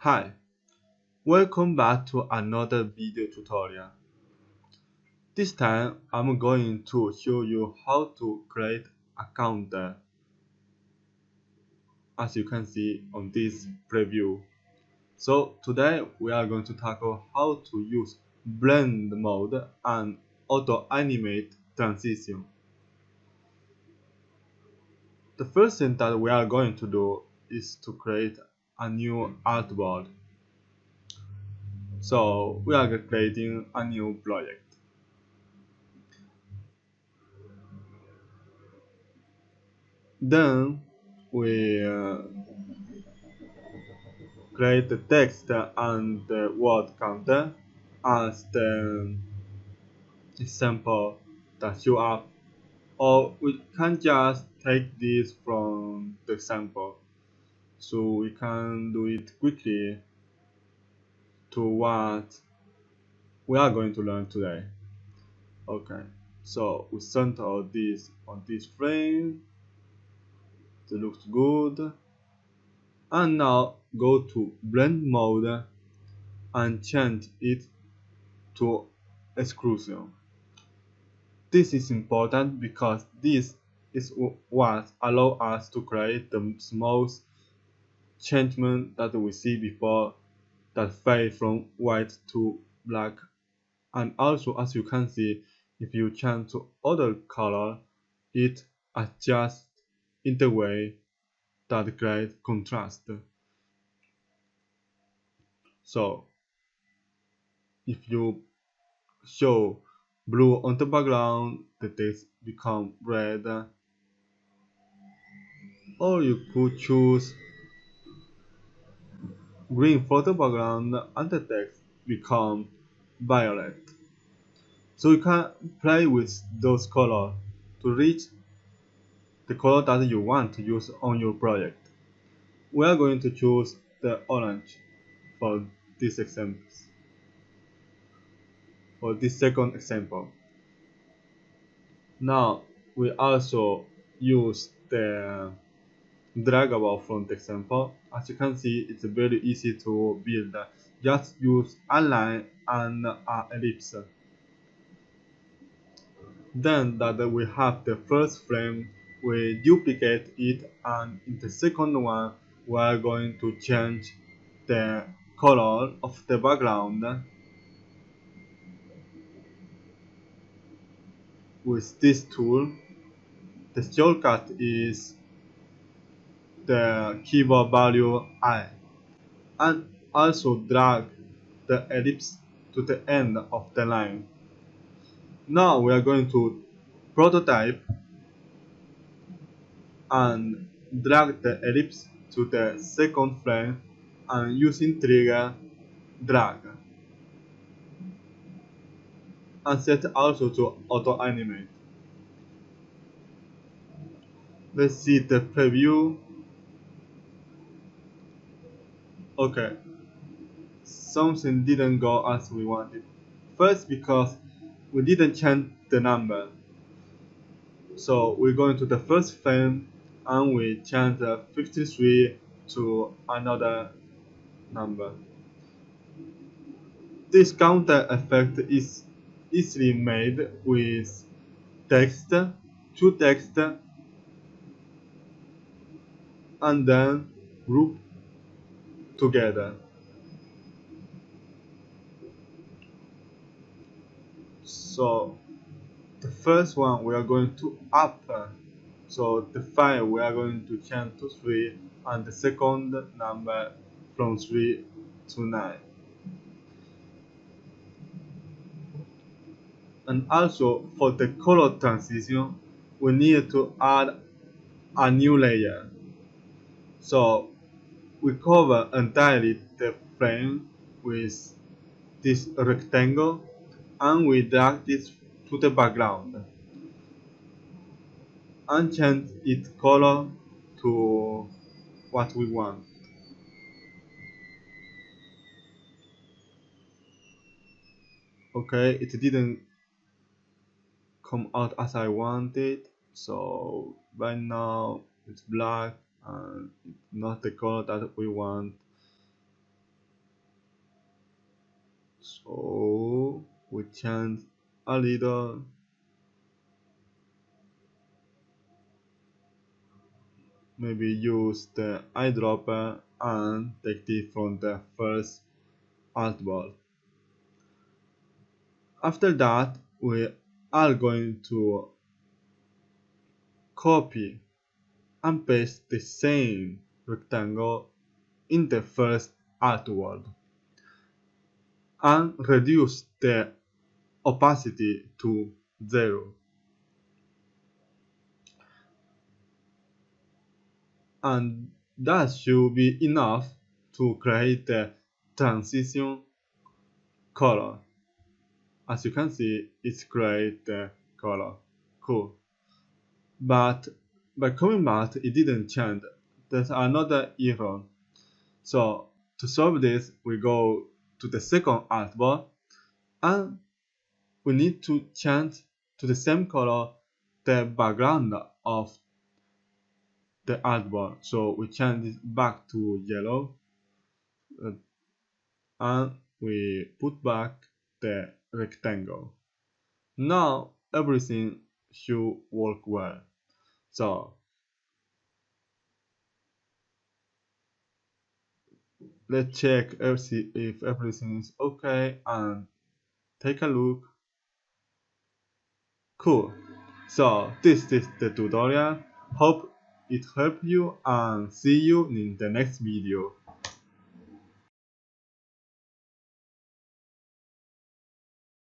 Hi, welcome back to another video tutorial. This time I'm going to show you how to create a counter as you can see on this preview. So today we are going to tackle how to use blend mode and auto-animate transition. The first thing that we are going to do is to create a new artboard. So we are creating a new project. Then we create the text and the word counter as the example that show up, or we can just take this from the example so we can do it quickly to what we are going to learn today. Okay, so we center this on this frame. It looks good, and now go to blend mode and change it to exclusion. This is important because this is what allows us to create the small changement that we see before that fade from white to black. And also, as you can see, if you change to other color, it adjusts in the way that creates contrast. So if you show blue on the background, the text become red, or you could choose green for the background and the text become violet. So you can play with those colors to reach the color that you want to use on your project. We are going to choose the orange for this example, for this second example. Now we also use the draggable front example. As you can see, it's very easy to build. Just use a line and an ellipse. Then that we have the first frame, we duplicate it, and in the second one we are going to change the color of the background with this tool. The shortcut is the keyboard value I, and also drag the ellipse to the end of the line. Now we are going to prototype and drag the ellipse to the second frame, and using trigger drag, and set also to auto animate. Let's see the preview. Okay, something didn't go as we wanted. First, because we didn't change the number. So we're going to the first frame and we change the 53 to another number. This counter effect is easily made with text, two text, and then group together. So the first one we are going to up. So the 5 we are going to change to 3, and the second number from 3 to 9. And also for the color transition, we need to add a new layer. So we cover entirely the frame with this rectangle, and we drag this to the background and change its color to what we want. Okay, it didn't come out as I wanted, so right now it's black and it's not the color that we want. So we change a little, maybe use the eyedropper and take it from the first artboard. After that, we are going to copy and paste the same rectangle in the first artwork and reduce the opacity to 0. And that should be enough to create the transition color. As you can see, it's create the color. Cool. But by coming back, it didn't change. There's another error. So to solve this, we go to the second artboard and we need to change to the same color the background of the artboard. So we change it back to yellow uh, and we put back the rectangle. Now everything should work well. So let's check if everything is okay and take a look. Cool. So this is the tutorial. Hope it helped you and see you in the next video.